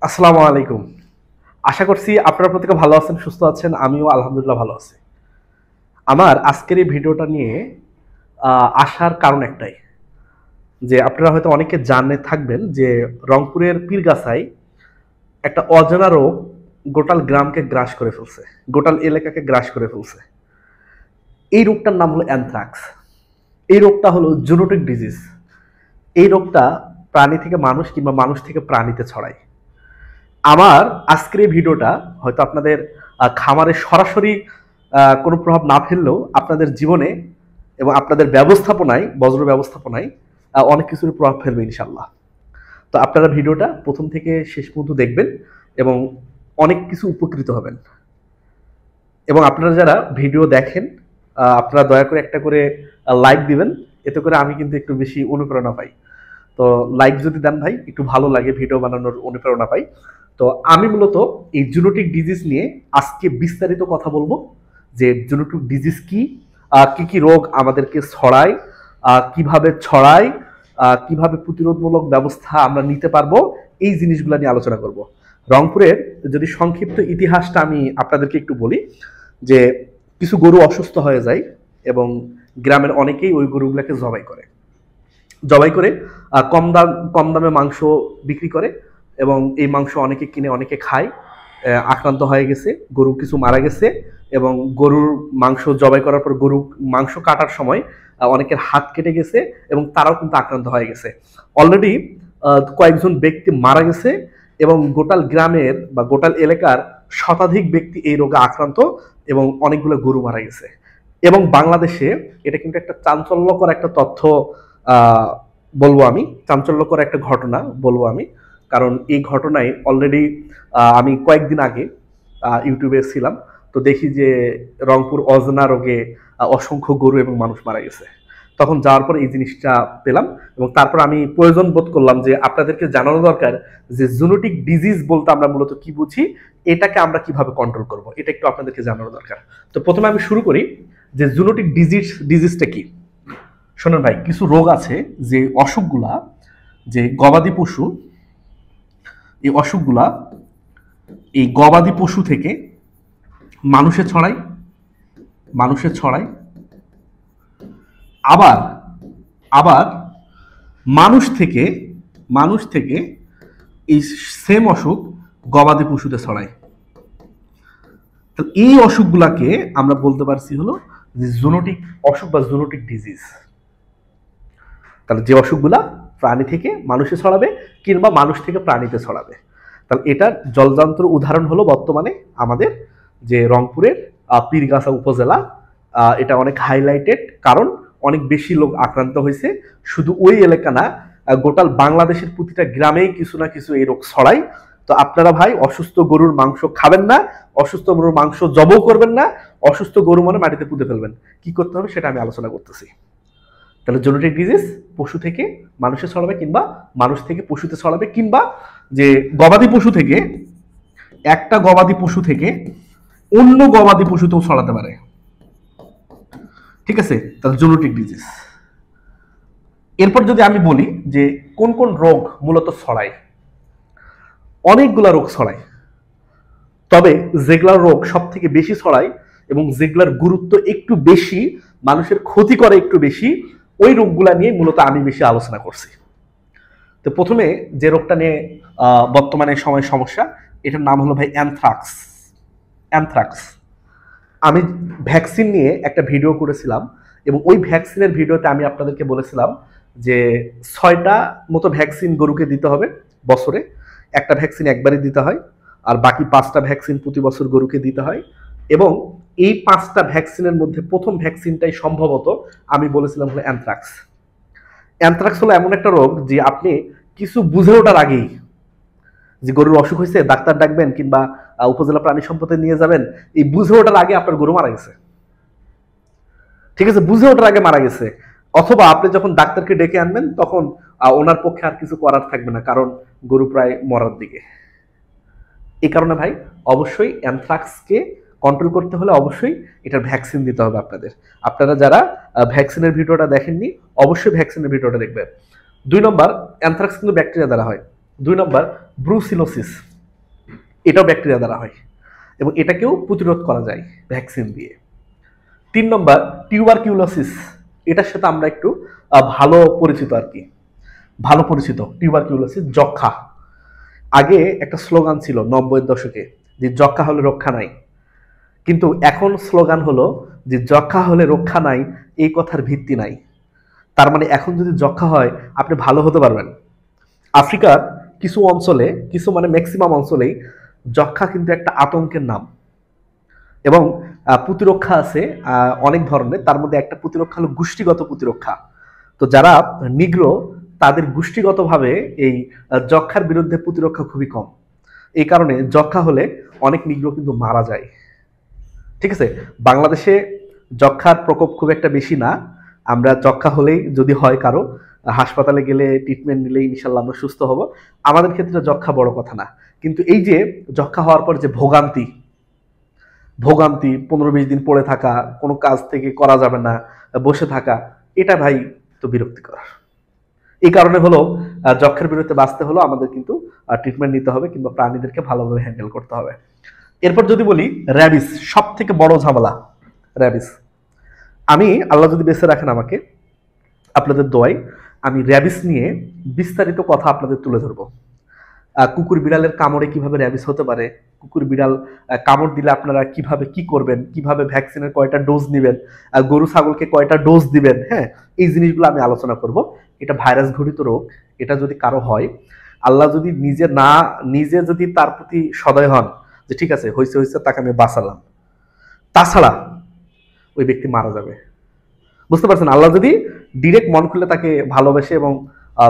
আসসালামু আলাইকুম। আশা করছি আপনারা প্রত্যেকে ভালো আছেন, সুস্থ আছেন। আমিও আলহামদুলিল্লাহ ভালো আছি। আমার আজকের এই ভিডিওটা নিয়ে আসার কারণ একটাই, যে আপনারা হয়তো অনেকে জানে থাকবেন যে রংপুরের পীরগাছায় একটা অজানা রোগ গোটাল গ্রামকে গ্রাস করে ফেলছে, গোটাল এলাকাকে গ্রাস করে ফেলছে। এই রোগটার নাম হলো অ্যানথ্রাক্স। এই রোগটা হলো জুনোটিক ডিজিজ। এই রোগটা প্রাণী থেকে মানুষ কিংবা মানুষ থেকে প্রাণীতে ছড়ায়। আমার আজকের এই ভিডিওটা হয়তো আপনাদের খামারে সরাসরি কোনো প্রভাব না ফেললেও আপনাদের জীবনে এবং আপনাদের ব্যবস্থাপনায়, বজ্র ব্যবস্থাপনায় অনেক কিছুর প্রভাব ফেলবে ইনশাল্লাহ। তো আপনারা ভিডিওটা প্রথম থেকে শেষ পর্যন্ত দেখবেন এবং অনেক কিছু উপকৃত হবেন। এবং আপনারা যারা ভিডিও দেখেন, আপনারা দয়া করে একটা করে লাইক দিবেন। এতে করে আমি কিন্তু একটু বেশি অনুপ্রেরণা পাই। তো লাইক যদি দেন ভাই, একটু ভালো লাগে, ভিডিও বানানোর অনুপ্রেরণা পাই। তো আমি মূলত এই জুনোটিক ডিজিজ নিয়ে আজকে বিস্তারিত কথা বলবো, যে জুনোটিক ডিজিজ কি, কি কি রোগ আমাদেরকে ছড়ায়, কিভাবে ছড়ায়, কিভাবে প্রতিরোধমূলক ব্যবস্থা আমরা নিতে পারবো, এই জিনিসগুলো নিয়ে আলোচনা করব। রংপুরের যদি সংক্ষিপ্ত ইতিহাসটা আমি আপনাদেরকে একটু বলি, যে কিছু গরু অসুস্থ হয়ে যায় এবং গ্রামের অনেকেই ওই গরুগুলোকে জবাই করে কম দামে মাংস বিক্রি করে এবং এই মাংস অনেকে কিনে অনেকে খায়। আক্রান্ত হয়ে গেছে, গরু কিছু মারা গেছে এবং গরুর মাংস জবাই করার পর গরু মাংস কাটার সময় অনেকের হাত কেটে গেছে এবং তারাও কিন্তু আক্রান্ত হয়ে গেছে। অলরেডি কয়েকজন ব্যক্তি মারা গেছে এবং গোটাল গ্রামের বা গোটাল এলাকার শতাধিক ব্যক্তি এই রোগে আক্রান্ত এবং অনেকগুলো গরু মারা গেছে। এবং বাংলাদেশে এটা কিন্তু একটা চাঞ্চল্যকর একটা তথ্য বলবো আমি, চাঞ্চল্যকর একটা ঘটনা বলবো আমি। কারণ এই ঘটনায় অলরেডি আমি কয়েকদিন আগে ইউটিউবে ছিলাম, তো দেখি যে রংপুর অজানা রোগে অসংখ্য গরু এবং মানুষ মারা গেছে। তখন যাওয়ার পর এই জিনিসটা পেলাম এবং তারপর আমি প্রয়োজন বোধ করলাম যে আপনাদেরকে জানানো দরকার যে জুনোটিক ডিজিজ বলতে আমরা মূলত কি বুঝি, এটাকে আমরা কিভাবে কন্ট্রোল করব, এটা একটু আপনাদেরকে জানানো দরকার। তো প্রথমে আমি শুরু করি যে জুনোটিক ডিজিজটা কি। শোনেন ভাই, কিছু রোগ আছে যে অসুখগুলা, যে গবাদি পশু, এই অসুখগুলা এই গবাদি পশু থেকে মানুষে ছড়ায় আবার আবার মানুষ থেকে এই সেম অসুখ গবাদি পশুতে ছড়ায়। তো এই অসুখগুলাকে আমরা বলতে পারছি হলো যে জুনোটিক অসুখ বা জুনোটিক ডিজিজ। তাহলে যে অসুখগুলা প্রাণী থেকে মানুষে ছড়াবে কিংবা মানুষ থেকে প্রাণীতে ছড়াবে, তাহলে এটার জলজান্ত উদাহরণ হলো বর্তমানে আমাদের যে রংপুরের পীরগাছা উপজেলা। এটা অনেক হাইলাইটেড, কারণ অনেক বেশি লোক আক্রান্ত হয়েছে। শুধু ওই এলাকা না, গোটাল বাংলাদেশের প্রতিটা গ্রামেই কিছু না কিছু এই রোগ ছড়ায়। তো আপনারা ভাই অসুস্থ গরুর মাংস খাবেন না, অসুস্থ গরুর মাংস জবও করবেন না, অসুস্থ গরু মানে মাটিতে পুঁতে ফেলবেন। কি করতে হবে সেটা আমি আলোচনা করতেছি। তাহলে জেনেটিক ডিজিজ পশু থেকে মানুষে ছড়াবে কিংবা মানুষ থেকে পশুতে ছড়াবে, কিংবা যে গবাদি পশু থেকে, একটা গবাদি পশু থেকে অন্য গবাদি পশুতেও ছড়াতে পারে। ঠিক আছে, তাহলে জেনেটিক ডিজিজ। এরপর যদি আমি বলি যে কোন কোন রোগ মূলত ছড়ায়, অনেকগুলা রোগ ছড়ায়, তবে যেগুলার রোগ সব থেকে বেশি ছড়ায় এবং যেগুলার গুরুত্ব একটু বেশি, মানুষের ক্ষতি করে একটু বেশি, ওই রোগগুলা নিয়ে মূলত আমি বেশি আলোচনা করছি। তো প্রথমে যে রোগটা নিয়ে বর্তমানে সময় সমস্যা, এটার নাম হলো ভাই অ্যানথ্রাক্স। আমি ভ্যাকসিন নিয়ে একটা ভিডিও করেছিলাম এবং ওই ভ্যাকসিনের ভিডিওতে আমি আপনাদেরকে বলেছিলাম যে 6টা মতো ভ্যাকসিন গরুকে দিতে হবে বছরে। একটা ভ্যাকসিন একবারই দিতে হয় আর বাকি 5টা ভ্যাকসিন প্রতি বছর গরুকে দিতে হয়। এবং এই 5টা ভ্যাকসিনের মধ্যে প্রথম ভ্যাকসিনটাই সম্ভবত আমি বলেছিলাম হলো অ্যানথ্রাক্স। অ্যানথ্রাক্স হলো এমন একটা রোগ যে আপনি কিছু বুঝে ওঠার আগেই, যে গরুর অসুখ হয়েছে ডাক্তার ডাকবেন কিংবা উপজেলা প্রাণী সম্পদে নিয়ে যাবেন, এই বুঝে ওঠার আগে আপনার গরু মারা গেছে। ঠিক আছে, বুঝে ওঠার আগে মারা গেছে। অথবা আপনি যখন ডাক্তারকে ডেকে আনবেন তখন ওনার পক্ষে আর কিছু করার থাকবে না, কারণ গরু প্রায় মরার দিকে। এই কারণে ভাই অবশ্যই অ্যানথ্রাক্সকে কন্ট্রোল করতে হলে অবশ্যই এটার ভ্যাকসিন দিতে হবে আপনাদের। আপনারা যারা ভ্যাকসিনের ভিডিওটা দেখেননি, অবশ্যই ভ্যাকসিনের ভিডিওটা দেখবেন। 2 নম্বর, অ্যানথ্রাক্স কিন্তু ব্যাকটেরিয়া দ্বারা হয়। 2 নম্বর, ব্রুসিলোসিস। এটাও ব্যাকটেরিয়া দ্বারা হয় এবং এটাকেও প্রতিরোধ করা যায় ভ্যাকসিন দিয়ে। 3 নম্বর টিউবারকিউলোসিস, এটার সাথে আমরা একটু ভালো পরিচিত আর কি, ভালো পরিচিত টিউবারকিউলোসিস, যক্ষা। আগে একটা স্লোগান ছিল 90-এর দশকে যে যক্ষা হলে রক্ষা নাই, কিন্তু এখন স্লোগান হলো যে যক্ষা হলে রক্ষা নাই, এই কথার ভিত্তি নাই। তার মানে এখন যদি যক্ষা হয় আপনি ভালো হতে পারবেন। আফ্রিকার কিছু অঞ্চলে, কিছু মানে ম্যাক্সিমাম অঞ্চলেই যক্ষা কিন্তু একটা আতঙ্কের নাম। এবং প্রতিরক্ষা আছে অনেক ধরনের, তার মধ্যে একটা প্রতিরক্ষা হলো গোষ্ঠীগত প্রতিরক্ষা। তো যারা নিগ্রো তাদের গোষ্ঠীগতভাবে এই যক্ষার বিরুদ্ধে প্রতিরক্ষা খুবই কম। এই কারণে যক্ষা হলে অনেক নিগ্রো কিন্তু মারা যায়। ঠিক আছে, বাংলাদেশে যক্ষার প্রকোপ খুব একটা বেশি না। আমরা যক্ষা হলেই যদি হয় কারো, হাসপাতালে গেলে ট্রিটমেন্ট নিলেই ইনশাল্লাহ আমরা সুস্থ হব। আমাদের ক্ষেত্রে যক্ষা বড় কথা না, কিন্তু এই যে যক্ষা হওয়ার পর যে ভোগান্তি, 15-20 দিন পড়ে থাকা, কোনো কাজ থেকে করা যাবে না, বসে থাকা, এটা ভাই তো বিরক্তিকর। এই কারণে হলো যক্ষার বিরুদ্ধে বাঁচতে হলো আমাদের কিন্তু ট্রিটমেন্ট নিতে হবে কিংবা প্রাণীদেরকে ভালোভাবে হ্যান্ডেল করতে হবে। এরপর যদি বলি র্যাবিস, সব থেকে বড় ঝামেলা র্যাবিস। আমি আল্লাহ যদি বেঁচে রাখেন আমাকে, আপনাদের দোয়ায় আমি র্যাবিস নিয়ে বিস্তারিত কথা আপনাদের তুলে ধরবো। কুকুর বিড়ালের কামড়ে কিভাবে র্যাবিস হতে পারে, কুকুর বিড়াল কামড় দিলে আপনারা কিভাবে কি করবেন, কিভাবে ভ্যাকসিনের কয়টা ডোজ নেবেন, গরু ছাগলকে কয়টা ডোজ দিবেন, হ্যাঁ, এই জিনিসগুলো আমি আলোচনা করব। এটা ভাইরাস ঘটিত রোগ, এটা যদি কারো হয়, আল্লাহ যদি নিজে যদি তার প্রতি সদয় হন যে ঠিক আছে হয়েছে হয়েছে, তাকে আমি বাঁচালাম, তাছাড়া ওই ব্যক্তি মারা যাবে। বুঝতে পারছেন, আল্লাহ যদি ডিরেক্ট মন খুলে তাকে ভালোবাসে এবং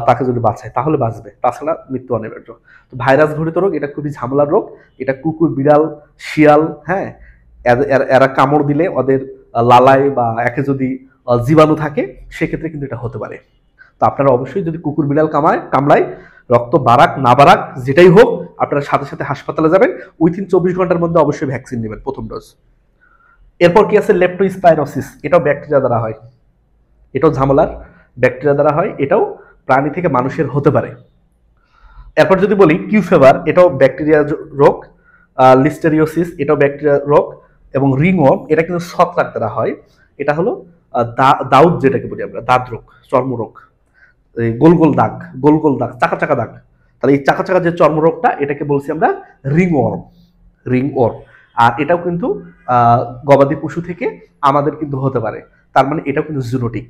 তাকে যদি বাঁচায় তাহলে বাঁচবে, তাছাড়া মৃত্যু অনিবার্য। তো ভাইরাস ঘটিত রোগ, এটা খুবই ঝামেলার রোগ। এটা কুকুর বিড়াল শিয়াল, হ্যাঁ, এরা কামড় দিলে ওদের লালায় বা একে যদি জীবাণু থাকে সেক্ষেত্রে কিন্তু এটা হতে পারে। তো আপনারা অবশ্যই যদি কুকুর বিড়াল কামড়ায়, রক্ত বাড়াক না বাড়াক যেটাই হোক, আপনারা সাথে সাথে হাসপাতালে যাবেন, উইথিন 24 ঘন্টার মধ্যে অবশ্যই ভ্যাকসিন নেবেন প্রথম ডোজ। এরপর কি আছে লেপ্টোস্পাইরোসিস, এটাও ব্যাকটেরিয়া দ্বারা হয়, এটাও ঝামেলার, ব্যাকটেরিয়া দ্বারা হয়, এটাও প্রাণী থেকে মানুষের হতে পারে। এরপর যদি বলি কিউ ফেভার, এটাও ব্যাকটেরিয়া রোগ। লিস্টেরিওসিস, এটাও ব্যাকটেরিয়া রোগ। এবং রিংওয়ার্ম, এটা কিন্তু ছত্রাক দ্বারা হয়। এটা হলো দাউদ, যেটাকে বলি আমরা দাঁত রোগ, চর্মরোগ, এই গোল গোল দাগ, গোল গোল দাগ, চাকা চাকা দাগ। তাহলে এই চাকা চাকা যে চর্মরোগটা, এটাকে বলছি আমরা রিংওয়ার্ম, রিংওয়ার্ম। আর এটাও কিন্তু গবাদি পশু থেকে আমাদের কিন্তু হতে পারে। তার মানে এটাও কিন্তু জুনোটিক।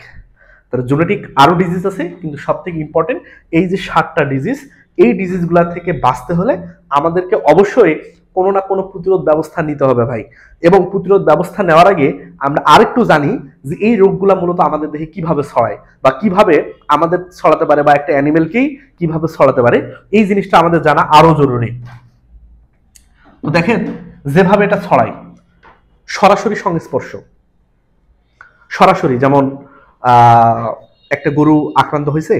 তাহলে জুনোটিক আরো ডিজিজ আছে, কিন্তু সব থেকে ইম্পর্টেন্ট এই যে 7টা ডিজিজ, এই ডিজিজগুলা থেকে বাঁচতে হলে আমাদেরকে অবশ্যই কোনো না কোনো প্রতিরোধ ব্যবস্থা নিতে হবে ভাই। এবং প্রতিরোধ ব্যবস্থা নেওয়ার আগে আমরা আরেকটু জানি যে এই রোগগুলা মূলত আমাদের দেহে কিভাবে ছড়ায় বা কিভাবে আমাদের ছড়াতে পারে, বা একটা অ্যানিমেলকেই কিভাবে ছড়াতে পারে, এই জিনিসটা আমাদের জানা আরো জরুরি। তো দেখেন যেভাবে এটা ছড়ায়, সরাসরি সংস্পর্শ, সরাসরি, যেমন একটা গরু আক্রান্ত হয়েছে,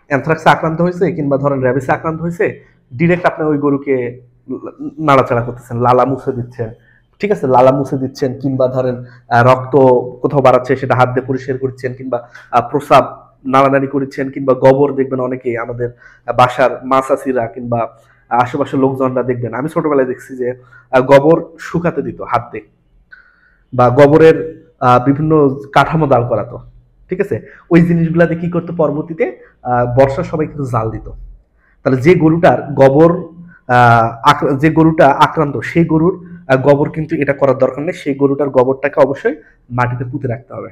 অ্যানথ্রাক্সে আক্রান্ত হয়েছে কিংবা ধরেন র্যাবিসে আক্রান্ত হয়েছে, ডিরেক্ট আপনি ওই গরুকে নাড়াচাড়া করতেছেন, লালা মুছে দিচ্ছেন, ঠিক আছে, লালা মুছে দিচ্ছেন, কিংবা ধরেন রক্ত কোথাও বাড়াচ্ছে সেটা হাত দিয়ে পরিষ্কার করছেন, কিংবা প্রস্রাব নাড়ানাড়ি করছেন, কিংবা গোবর দেখবেন অনেকে আমাদের বাসার মাছাসিরা কিংবা আশেপাশের লোকজনরা দেখবেন, আমি ছোটবেলায় দেখছি যে গোবর শুকাতে দিত হাত দিয়ে, বা গোবরের বিভিন্ন কাঠামো দাঁড় করাতো, ঠিক আছে, ওই জিনিসগুলাতে কি করতো পরবর্তীতে বর্ষার সময় কিন্তু জাল দিত। তাহলে যে গরুটার গোবর যে গরুটা আক্রান্ত, সেই গরুর গোবর কিন্তু এটা করার দরকার নেই, সেই গরুটার গোবরটাকে অবশ্যই মাটিতে পুঁতে রাখতে হবে,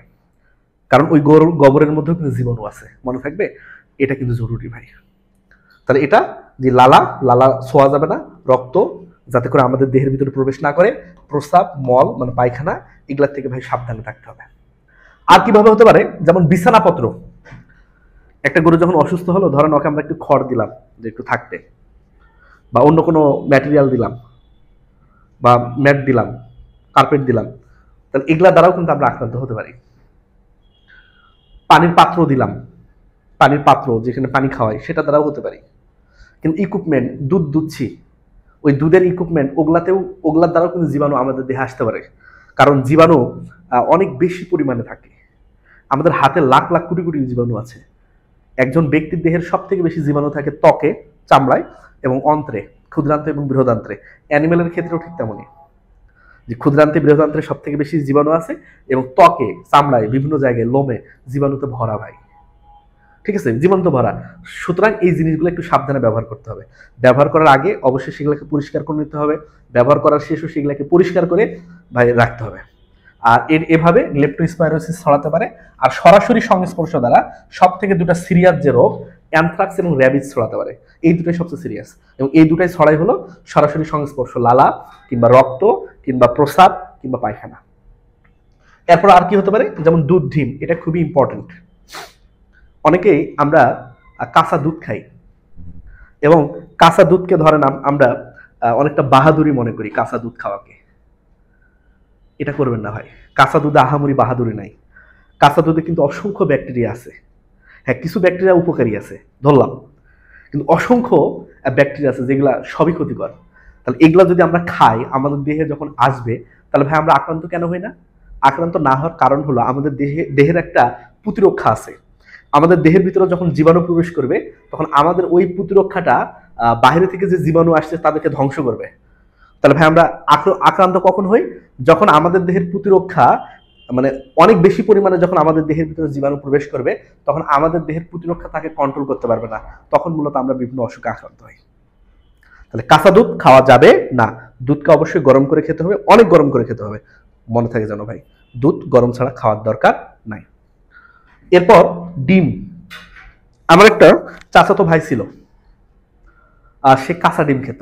কারণ ওই গরুর গোবরের মধ্যেও কিন্তু জীবাণু আছে, মনে থাকবে, এটা কিন্তু জরুরি ভাই। তাহলে এটা যে লালা লালা ছোঁয়া যাবে না, রক্ত যাতে করে আমাদের দেহের ভিতরে প্রবেশ না করে, প্রস্রাব মল মানে পায়খানা, এগুলার থেকে ভাই সাবধানে থাকতে হবে। আর কিভাবে হতে পারে, যেমন বিছানাপত্র, একটা গরু যখন অসুস্থ হলো, ধরেন ওকে আমরা একটু খড় দিলাম যে একটু থাকতে, বা অন্য কোনো ম্যাটেরিয়াল দিলাম, বা ম্যাট দিলাম, কার্পেট দিলাম, তাহলে এগুলা দ্বারাও কিন্তু আমরা আক্রান্ত হতে পারি। পানির পাত্র দিলাম, পানির পাত্র যেখানে পানি খাওয়াই, সেটা দ্বারাও হতে পারি। কিন্তু ইকুইপমেন্ট, দুধ দুচ্ছি, ওই দুধের ইকুইপমেন্ট, ওগুলার দ্বারাও কিন্তু জীবাণু আমাদের দেহে আসতে পারে, কারণ জীবাণু অনেক বেশি পরিমাণে থাকে। আমাদের হাতে লাখ লাখ কোটি কোটি জীবাণু আছে। একজন ব্যক্তির দেহের সব থেকে বেশি জীবাণু থাকে ত্বকে, চামড়ায় এবং অন্ত্রে, ক্ষুদ্রান্তে এবং বৃহদান্ত্রে। অ্যানিমেলের ক্ষেত্রেও ঠিক তেমনই, যে ক্ষুদ্রান্তে বৃহদান্ত্রে সব থেকে বেশি জীবাণু আছে এবং ত্বকে, চামড়ায়, বিভিন্ন জায়গায়, লোমে জীবাণুতে ভরা ভাই। ঠিক আছে, জীবাণু তো ভরা। সুতরাং এই জিনিসগুলো একটু সাবধানে ব্যবহার করতে হবে। ব্যবহার করার আগে অবশ্যই সেগুলোকে পরিষ্কার করে নিতে হবে, ব্যবহার করার শেষও সেগুলোকে পরিষ্কার করে ভাই রাখতে হবে। আর এভাবে লেপ্টোস্পাইরোসিস ছড়াতে পারে। আর সরাসরি সংস্পর্শ দ্বারা সব থেকে দুটা সিরিয়াস যে রোগ, অ্যানথ্রাক্স এবং র্যাবিজ ছড়াতে পারে। এই দুটোই সবচেয়ে সিরিয়াস, এবং এই দুটাই ছড়াই হলো সরাসরি সংস্পর্শ, লালা কিংবা রক্ত কিংবা প্রস্রাব কিংবা পায়খানা। এরপর আর কি হতে পারে, যেমন দুধ, ডিম, এটা খুবই ইম্পর্টেন্ট। অনেকেই আমরা কাঁচা দুধ খাই, এবং কাঁচা দুধকে ধরেন আমরা অনেকটা বাহাদুরি মনে করি কাঁচা দুধ খাওয়াকে। এটা করবেন না ভাই। কাঁচা দুধে আহামরি বাহাদুরি নাই। কাঁচা দুধে কিন্তু অসংখ্য ব্যাকটেরিয়া আছে। হ্যাঁ, কিছু ব্যাকটেরিয়া উপকারী আছে ধরলাম, কিন্তু অসংখ্য ব্যাকটেরিয়া আছে যেগুলা সবই ক্ষতিকর। তাহলে এগুলা যদি আমরা খাই, আমাদের দেহে যখন আসবে, তাহলে ভাই আমরা আক্রান্ত কেন হই না? আক্রান্ত না হওয়ার কারণ হলো আমাদের দেহের একটা প্রতিরক্ষা আছে। আমাদের দেহের ভিতরে যখন জীবাণু প্রবেশ করবে, তখন আমাদের ওই প্রতিরক্ষাটা বাইরে থেকে যে জীবাণু আসছে তাদেরকে ধ্বংস করবে। তাহলে ভাই আমরা আক্রান্ত কখন হই? যখন আমাদের দেহের প্রতিরক্ষা মানে অনেক বেশি পরিমাণে যখন আমাদের দেহের ভিতরে জীবাণু প্রবেশ করবে, তখন আমাদের দেহের প্রতিরক্ষা তাকে কন্ট্রোল করতে পারবে না, তখন মূলত আমরা বিভিন্ন অসুখে আক্রান্ত হই। তাহলে কাঁচা দুধ খাওয়া যাবে না। দুধকে অবশ্যই গরম করে খেতে হবে, অনেক গরম করে খেতে হবে। মনে থাকে যেন ভাই, দুধ গরম ছাড়া খাওয়ার দরকার নাই। এরপর ডিম। আমার একটা চাচাতো ভাই ছিল, আর সে কাঁচা ডিম খেত,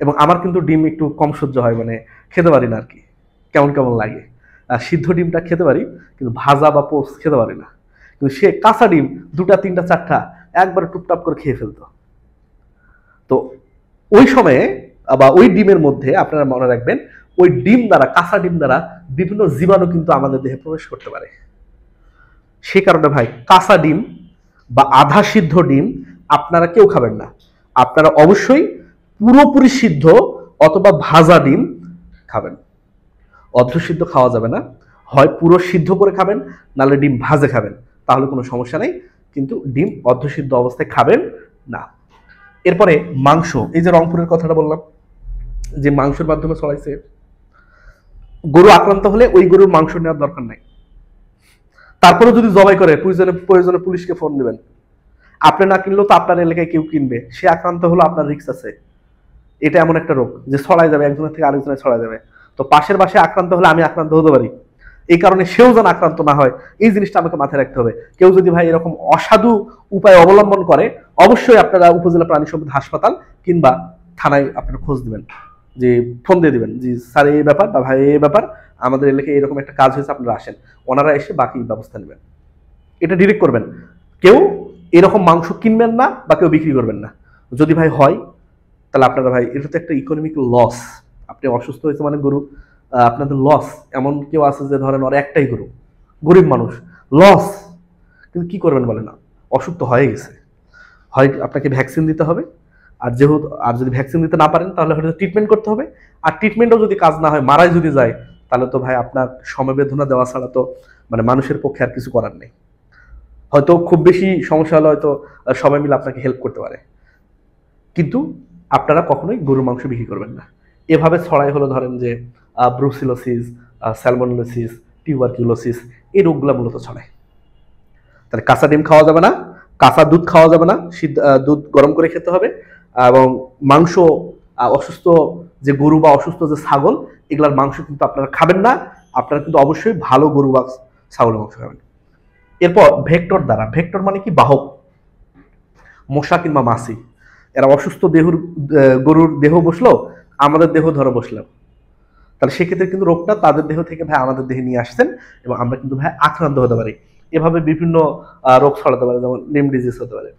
এবং আমার কিন্তু ডিম একটু কম সহ্য হয়, মানে খেতে পারি না আর কি, কেমন কেমন লাগে। সিদ্ধ ডিমটা খেতে পারি, কিন্তু ভাজা বা পোস্ট খেতে পারি না। কিন্তু সে কাঁচা ডিম 2টা 3টা 4টা একবারে টুপটাপ করে খেয়ে ফেলতো। তো ওই সময়ে বা ওই ডিমের মধ্যে আপনারা মনে রাখবেন, ওই ডিম দ্বারা, কাঁচা ডিম দ্বারা বিভিন্ন জীবাণু কিন্তু আমাদের দেহে প্রবেশ করতে পারে। সে কারণে ভাই কাঁচা ডিম বা আধা সিদ্ধ ডিম আপনারা কেউ খাবেন না। আপনারা অবশ্যই পুরোপুরি সিদ্ধ অথবা ভাজা ডিম খাবেন। অর্ধসিদ্ধ খাওয়া যাবে না, হয় পুরো সিদ্ধ করে খাবেন, নাহলে ডিম ভাজে খাবেন, তাহলে কোনো সমস্যা নেই, কিন্তু ডিম অর্ধসিদ্ধ অবস্থায় খাবেন না। এরপরে মাংস। এই যে রংপুরের কথাটা বললাম, যে মাংসের মাধ্যমে ছড়াইছে, গরু আক্রান্ত হলে ওই গরুর মাংস নেওয়ার দরকার নাই। তারপরে যদি জবাই করে, প্রয়োজনে পুলিশকে ফোন দিবেন। আপনি না কিনলেও তো আপনার এলাকায় কেউ কিনবে, সে আক্রান্ত হলো, আপনার রিস্ক আছে। এটা এমন একটা রোগ যে ছড়াই যাবে, একজনের থেকে আরেকজনের ছড়াই যাবে। তো পাশের বাসায় আক্রান্ত হলে আমি আক্রান্ত হতে পারি, এই কারণে সেও যেন আক্রান্ত না হয়, এই জিনিসটা আমাকে মাথায় রাখতে হবে। কেউ যদি ভাই এরকম অসাধু উপায় অবলম্বন করে, অবশ্যই আপনারা উপজেলা প্রাণী সম্পদ হাসপাতাল কিংবা থানায় আপনারা খোঁজ দিবেন, যে ফোন দিয়ে দিবেন, যে স্যার এই ব্যাপার বা ভাই এই ব্যাপার, আমাদের এলাকায় এরকম একটা কাজ হয়েছে, আপনারা আসেন। ওনারা এসে বাকি ব্যবস্থা নেবেন। এটা ডিরেক্ট করবেন। কেউ এরকম মাংস কিনবেন না বা কেউ বিক্রি করবেন না। যদি ভাই হয়, তাহলে আপনারা ভাই, এটা তো একটা ইকোনমিক লস। আপনি অসুস্থ হয়েছে মানে গরু, আপনাদের লস। এমন কেউ আছে যে ধরেন ওর একটাই গরু, গরিব মানুষ, লস, কিন্তু কি করবেন বলেন না, অসুখ তো হয়ে গেছে। হয় আপনাকে ভ্যাকসিন দিতে হবে, আর যদি ভ্যাকসিন দিতে না পারেন তাহলে হয়তো ট্রিটমেন্ট করতে হবে। আর ট্রিটমেন্টও যদি কাজ না হয়, মারাই যদি যায়, তাহলে তো ভাই আপনার সমবেদনা দেওয়া ছাড়া তো মানে মানুষের পক্ষে আর কিছু করার নেই। হয়তো খুব বেশি সমস্যা হলে হয়তো সবাই মিলে আপনাকে হেল্প করতে পারে, কিন্তু আপনারা কখনোই গরুর মাংস বিক্রি করবেন না। এভাবে ছড়াই হলো ধরেন যে ব্রুসিলোসিস, স্যালমোনেলোসিস, টিউবারকিউলোসিস, এই রোগগুলো মূলত ছড়ায়। তাহলে কাঁচা ডিম খাওয়া যাবে না, কাঁচা দুধ খাওয়া যাবে না, দুধ গরম করে খেতে হবে। এবং মাংস, অসুস্থ যে গরু বা অসুস্থ যে ছাগল, এগুলার মাংস কিন্তু আপনারা খাবেন না। আপনারা কিন্তু অবশ্যই ভালো গরু বা ছাগলের মাংস খাবেন। এরপর ভেক্টর দ্বারা, ভেক্টর মানে কি, বাহক, মশা কিংবা মাছি, এরা অসুস্থ গরুর দেহ বসলো, আমাদের দেহ ধরে বসলাম, তাহলে সেক্ষেত্রে কিন্তু রোগটা তাদের দেহ থেকে ভাই আমাদের দেহে নিয়ে আসছেন, এবং আমরা কিন্তু ভাই আক্রান্ত হতে পারি। এভাবে বিভিন্ন রোগ ছড়াতে পারে, যেমন লিম ডিজিজ হতে পারে।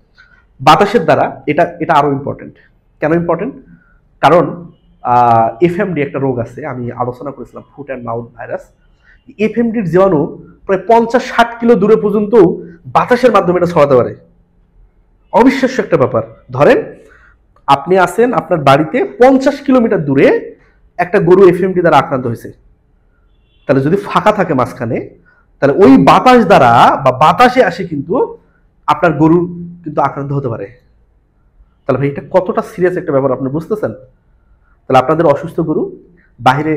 বাতাসের দ্বারা, এটা এটা আরো ইম্পর্টেন্ট। কেন ইম্পর্টেন্ট? কারণ এফএমডি একটা রোগ আছে, আমি আলোচনা করেছিলাম, ফুট অ্যান্ড মাউথ ভাইরাস। এফএমডির জীবাণু প্রায় 50-60 কিলো দূরে পর্যন্ত বাতাসের মাধ্যমে এটা ছড়াতে পারে। অবিশ্বাস্য একটা ব্যাপার। ধরেন আপনি আছেন আপনার বাড়িতে 50 কিলোমিটার দূরে, একটা গরু এফএমডি দ্বারা আক্রান্ত হয়েছে, তাহলে যদি ফাঁকা থাকে মাঝখানে, তাহলে ওই বাতাস দ্বারা বা বাতাসে আসে কিন্তু আপনার গরু কিন্তু আক্রান্ত হতে পারে। তাহলে ভাই এটা কতটা সিরিয়াস একটা ব্যাপার আপনি বুঝতেছেন? তাহলে আপনাদের অসুস্থ গরু বাইরে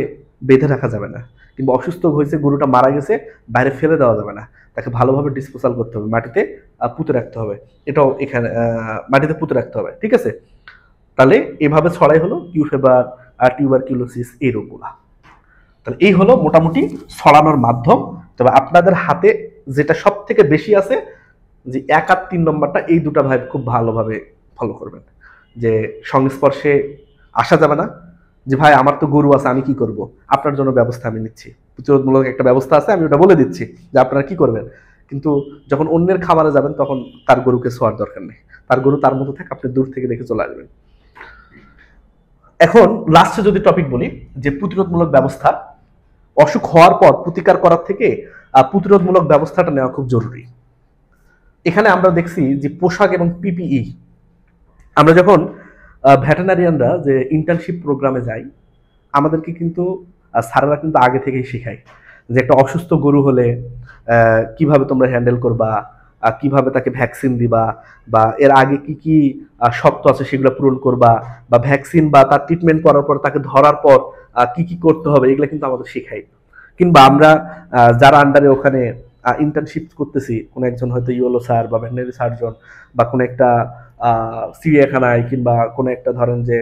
বেঁধে রাখা যাবে না, কিংবা অসুস্থ হয়েছে গরুটা মারা গেছে বাইরে ফেলে দেওয়া যাবে না, তাকে ভালোভাবে ডিসপোজাল করতে হবে, মাটিতে পুঁতে রাখতে হবে। এটাও এখানে মাটিতে পুঁতে রাখতে হবে, ঠিক আছে? তাহলে এভাবে ছড়াই হলো কিউফেবার আর টিউবারকিউলোসিস এই রোগগুলা। তাহলে এই হলো মোটামুটি ছড়ানোর মাধ্যম। তবে আপনাদের হাতে যেটা সব থেকে বেশি আছে, যে 1 আর 3 নম্বরটা, এই দুটা ভাই খুব ভালোভাবে ফলো করবেন। যে সংস্পর্শে আসা যাবে না, যে ভাই আমার তো গরু আছে আমি কি করব, আপনার জন্য ব্যবস্থা আমি নিচ্ছি, প্রতিরোধমূলক একটা ব্যবস্থা আছে, আমি ওটা বলে দিচ্ছি যে আপনারা কি করবেন। কিন্তু যখন অন্যের খামারে যাবেন তখন তার গরুকে ছোঁয়ার দরকার নেই, তার গরু তার মতো থাকে, আপনি দূর থেকে দেখে চলে আসবেন। এখন লাস্টে যদি টপিক বলি, যে প্রতিরোধমূলক ব্যবস্থা, অসুখ হওয়ার পর প্রতিকার করার থেকে প্রতিরোধমূলক ব্যবস্থাটা নেওয়া খুব জরুরি। এখানে আমরা দেখছি যে পোশাক এবং পিপিই, আমরা যখন ভেটেনারিয়ানরা যে ইন্টার্নশিপ প্রোগ্রামে যাই, আমাদেরকে কিন্তু স্যারেরা কিন্তু আগে থেকেই শেখায় যে একটা অসুস্থ গরু হলে কিভাবে তোমরা হ্যান্ডেল করবা, কিভাবে তাকে ভ্যাকসিন দিবা, বা এর আগে কি কি শর্ত আছে সেগুলো পূরণ করবা, বা ভ্যাকসিন বা তার ট্রিটমেন্ট করার পর তাকে ধরার পর কি কি করতে হবে, এগুলো কিন্তু আমাদের শেখায়। কিংবা আমরা যারা আন্ডারে ওখানে ইন্টার্নশিপ করতেছি, কোনো একজন হয়তো ইওলো স্যার বা ভেটেনারি সার্জন, বা কোনো একটা চিড়িয়াখানায়, কিংবা কোনো একটা ধরেন যে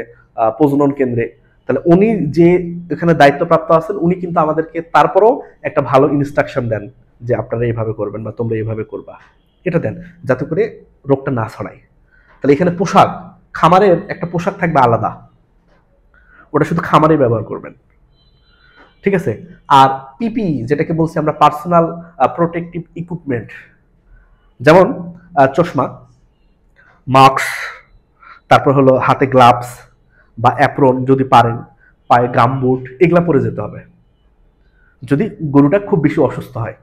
প্রজনন কেন্দ্রে, তাহলে উনি যে এখানে দায়িত্বপ্রাপ্ত আছেন, উনি কিন্তু আমাদেরকে তারপরও একটা ভালো ইনস্ট্রাকশন দেন যে আপনারা এইভাবে করবেন বা তোমরা এইভাবে করবা, এটা দেন যাতে করে রোগটা না ছড়ায়। তাহলে এখানে পোশাক, খামারের একটা পোশাক থাকবে আলাদা, ওটা শুধু খামারে ব্যবহার করবেন, ঠিক আছে? আর পিপি, যেটাকে বলছি আমরা পার্সোনাল প্রোটেক্টিভ ইকুইপমেন্ট, যেমন চশমা, মাস্ক, তারপর হলো হাতে গ্লাভস বা অ্যাপ্রন যদি পারেন, পায়ে গামবুট, এগুলা পরে যেতে হবে। যদি গরুটা খুব বেশি অসুস্থ হয়,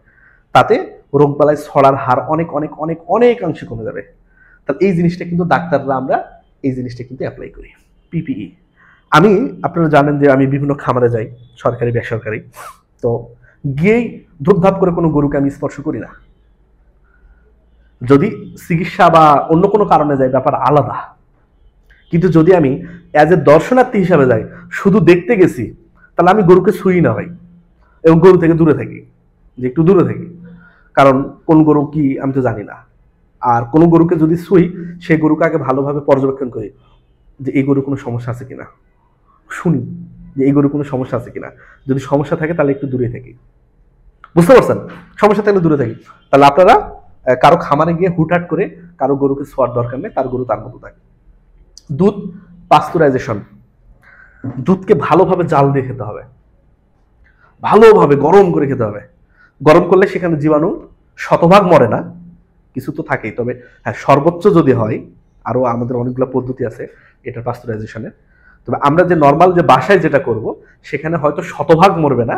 তাতে রোগবালাই ছড়ার হার অনেক অনেক অনেক অনেকাংশে কমে যাবে। তাহলে এই জিনিসটা কিন্তু ডাক্তাররা, আমরা এই জিনিসটা কিন্তু অ্যাপ্লাই করি, পিপিই। আমি, আপনারা জানেন যে আমি বিভিন্ন খামারে যাই, সরকারি বেসরকারি, তো গিয়েই ধূপধাপ করে কোনো গরুকে আমি স্পর্শ করি না। যদি চিকিৎসা বা অন্য কোনো কারণে যাই ব্যাপার আলাদা, কিন্তু যদি আমি অ্যাজ এ দর্শনার্থী হিসাবে যাই, শুধু দেখতে গেছি, তাহলে আমি গরুকে ছুঁই না ভাই, এবং গরু থেকে দূরে থাকি, যে একটু দূরে থাকি। কারণ কোন গরু কি আমি তো জানি না। আর কোনো গরুকে যদি ছুঁই, সেই গরুকে আগে ভালোভাবে পর্যবেক্ষণ করি যে এই গরু কোনো সমস্যা আছে কিনা, শুনি যে এই গরু কোনো সমস্যা আছে কিনা। যদি সমস্যা থাকে তাহলে একটু দূরে থাকি, বুঝতে পারছেন? সমস্যা থাকলে দূরে থাকি। তাহলে আপনারা কারো খামারে গিয়ে হুটহাট করে কারো গরুকে ছোঁয়ার দরকার নেই, তার গরু তার মতো থাকে। দুধ পাস্তুরাইজেশন, দুধকে ভালোভাবে জাল দিয়ে খেতে হবে, ভালোভাবে গরম করে খেতে হবে। গরম করলে সেখানে জীবাণু শতভাগ মরে না, কিছু তো থাকেই, তবে হ্যাঁ সর্বোচ্চ যদি হয়, আরো আমাদের অনেকগুলো পদ্ধতি আছে এটা পাস্তুরাইজেশনের। তবে আমরা যে নর্মাল যে বাসায় যেটা করব, সেখানে হয়তো শতভাগ মরবে না,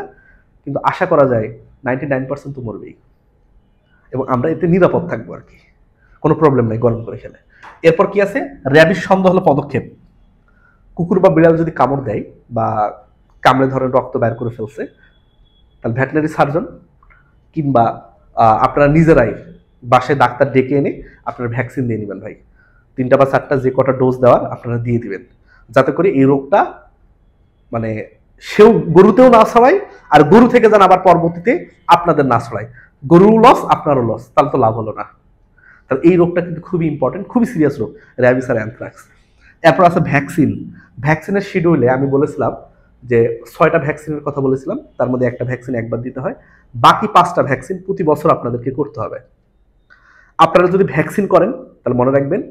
কিন্তু আশা করা যায় 99% তো মরবেই, এবং আমরা এতে নিরাপদ থাকবো আর কি, কোনো প্রবলেম নাই গরম করে খেলে। এরপর কি আছে, র্যাবিস সন্দেহ হলো পদক্ষেপ। কুকুর বা বিড়াল যদি কামড় দেয় বা কামড়ে ধরেন রক্ত বের করে ফেলছে, তাহলে ভেটেনারি সার্জন কিংবা আপনারা নিজেরাই বাসায় ডাক্তার ডেকে এনে আপনারা ভ্যাকসিন দিয়ে নেবেন ভাই। 3টা বা 4টা যে কটা ডোজ দেওয়ার আপনারা দিয়ে দিবেন, যাতে করে এই রোগটা মানে সেও গরুতেও না ছড়ায়, আর গরু থেকে যেন আবার পরবর্তীতে আপনাদের না ছড়ায়। গরুর লস, আপনারও লস, তাহলে তো লাভ হলো না। তাহলে এই রোগটা কিন্তু খুবই ইম্পর্টেন্ট, খুবই সিরিয়াস রোগ, র্যাবিস আর অ্যানথ্রাক্স। এরপর আছে ভ্যাকসিন। ভ্যাকসিনের শিডিউলে আমি বলেছিলাম যে 6টা ভ্যাকসিনের কথা বলেছিলাম, তার মধ্যে একটা ভ্যাকসিন একবার দিতে হয়, বাকি 5টা ভ্যাকসিন প্রতি বছর আপনাদেরকে করতে হবে। আপনারা যদি ভ্যাকসিন করেন তাহলে মনে রাখবেন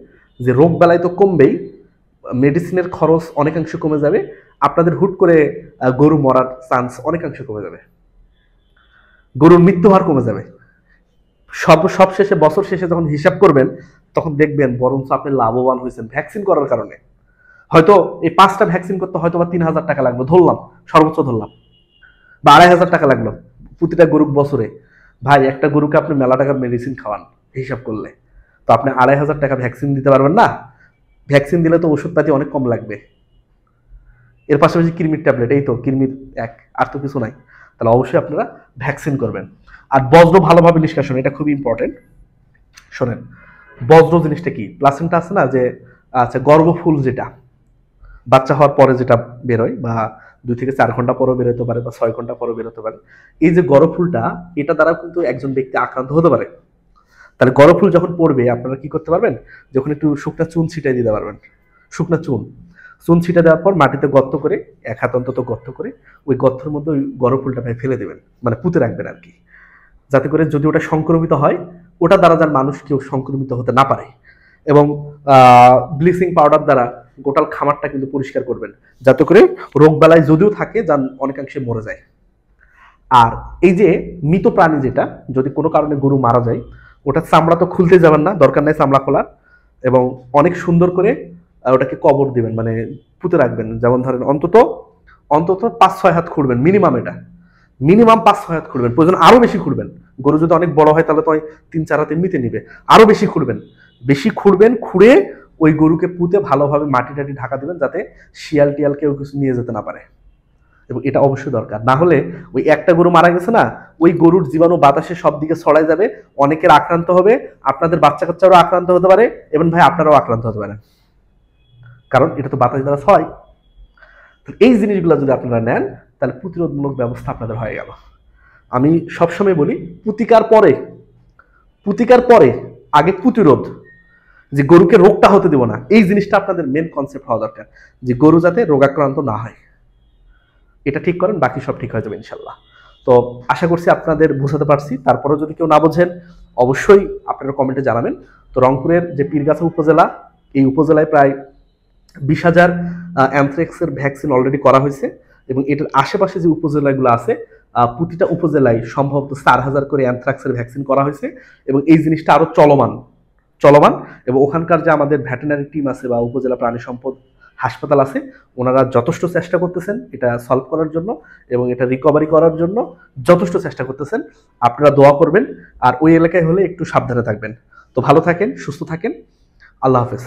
যে রোগ বালাই তো কমবেই, মেডিসিনের খরচ অনেকাংশ কমে যাবে, আপনাদের হুট করে গরু মরার চান্স অনেকাংশ কমে যাবে, গরুর মৃত্যু হার কমে যাবে। সব শেষে, বছর শেষে যখন হিসাব করবেন, তখন দেখবেন বরঞ্চ আপনি লাভবান হয়েছেন ভ্যাকসিন করার কারণে। হয়তো এই 5টা ভ্যাকসিন করতে হয়তো বা 3,000 টাকা লাগলো, ধরলাম সর্বোচ্চ ধরলাম, বা 2,500 টাকা লাগলো প্রতিটা গরু বছরে। ভাই একটা গরুকে আপনি মেলা টাকার মেডিসিন খাওয়ান হিসাব করলে, তো আপনি 2,500 টাকা ভ্যাকসিন দিতে পারবেন না। ভ্যাকসিন দিলে তো ওষুধপাতি অনেক কম লাগবে, এর পাশাপাশি কৃমির ট্যাবলেট, এই তো কৃমির এক, আর তো কিছু নাই। তাহলে অবশ্যই আপনারা ভ্যাকসিন করবেন। আর বজ্র ভালোভাবে নিষ্কাশন, এটা খুবই ইম্পর্টেন্ট। শোনেন, বজ্র জিনিসটা কি, প্লাসেন্টা আছে না, যে আচ্ছা, গর্ভফুল যেটা বাচ্চা হওয়ার পরে যেটা বেরোয়, বা 2 থেকে 4 ঘন্টা পরও বেরোতে পারে, বা 6 ঘন্টা পরও বেরোতে পারে, এই যে গর্ভফুলটা, এটা দ্বারা কিন্তু একজন ব্যক্তি আক্রান্ত হতে পারে। তাহলে গর্ভফুল যখন পড়বে, আপনারা কি করতে পারবেন, যখন একটু শুকনা চুন ছিটাই দিতে পারবেন। শুকনা চুন চুন ছিটা দেওয়ার পর মাটিতে গর্ত করে, 1 হাত অন্তত গর্ত করে, ওই গর্তের মধ্যে ওই গর্ভফুলটা ফেলে দেবেন, মানে পুঁতে রাখবেন আর কি, যাতে করে যদি ওটা সংক্রমিত হয়, ওটা দ্বারা যার মানুষ কেউ সংক্রমিত হতে না পারে। এবং ব্লিচিং পাউডার দ্বারা গোটাল খামারটা কিন্তু পরিষ্কার করবেন, যাতে করে রোগ বালাই যদিও থাকে, যার অনেকাংশে মরে যায়। আর এই যে মৃত প্রাণী যেটা, যদি কোনো কারণে গরু মারা যায়, ওটা চামড়া তো খুলতে যাবেন না, দরকার নেই চামড়া খোলার। এবং অনেক সুন্দর করে ওটাকে কবর দিবেন, মানে পুঁতে রাখবেন। যেমন ধরেন অন্তত অন্তত 5-6 হাত খুঁড়বেন মিনিমাম, এটা মিনিমাম 5-6 হাত খুঁড়বেন, প্রয়োজন আরো বেশি খুঁড়বেন। গরু যদি অনেক বড় হয় তাহলে তো 3-4 হাত এমনিতে নিবে, আরো বেশি খুঁড়বেন। বেশি খুঁড়বেন, খুঁড়ে ওই গরুকে পুঁতে ভালোভাবে মাটি টাটি ঢাকা দিবেন, যাতে শিয়াল টিয়াল কেউ কিছু নিয়ে যেতে না পারে। এবং এটা অবশ্যই দরকার, না হলে ওই একটা গরু মারা গেছে না, ওই গরুর জীবাণু বাতাসে সব দিকে ছড়াই যাবে, অনেকের আক্রান্ত হবে, আপনাদের বাচ্চা কাচ্চারও আক্রান্ত হতে পারে, এবং ভাই আপনারাও আক্রান্ত হতে পারেন, কারণ এটা তো বাতাস দ্বারা ছয়। এই জিনিসগুলো যদি আপনারা নেন, তাহলে প্রতিরোধমূলক ব্যবস্থা আপনাদের হয়ে গেল। আমি সবসময় বলি, প্রতিকার পরে আগে প্রতিরোধ, যে গরুকে রোগটা হতে দেব না, এই জিনিসটা আপনাদের মেন কনসেপ্ট হওয়া দরকার, যে গরু যাতে রোগাক্রান্ত না হয়। এটা ঠিক করেন, বাকি সব ঠিক হয়ে যাবে ইনশাল্লাহ। তো আশা করছি আপনাদের বোঝাতে পারছি। তারপরেও যদি কেউ না বোঝেন, অবশ্যই আপনারা কমেন্টে জানাবেন। তো রংপুরের যে পীরগাছা উপজেলা, এই উপজেলায় প্রায় 20,000 অ্যানথ্রাক্সের ভ্যাকসিন অলরেডি করা হয়েছে, এবং এটার আশেপাশে যে উপজেলাগুলো আছে, প্রতিটা উপজেলায় সম্ভবত 4,000 করে অ্যানথ্রাক্সের ভ্যাকসিন করা হয়েছে, এবং এই জিনিসটা আরো চলমান। এবং ওখানকার যে আমাদের ভেটেরিনারি টিম আছে, বা উপজেলা প্রাণী সম্পদ হাসপাতাল আছে, ওনারা যথেষ্ট চেষ্টা করতেছেন এটা সলভ করার জন্য, এবং এটা রিকভারি করার জন্য যথেষ্ট চেষ্টা করতেছেন। আপনারা দোয়া করবেন, আর ওই এলাকায় হলে একটু সাবধানে থাকবেন। তো ভালো থাকেন, সুস্থ থাকেন, আল্লাহ হাফেজ।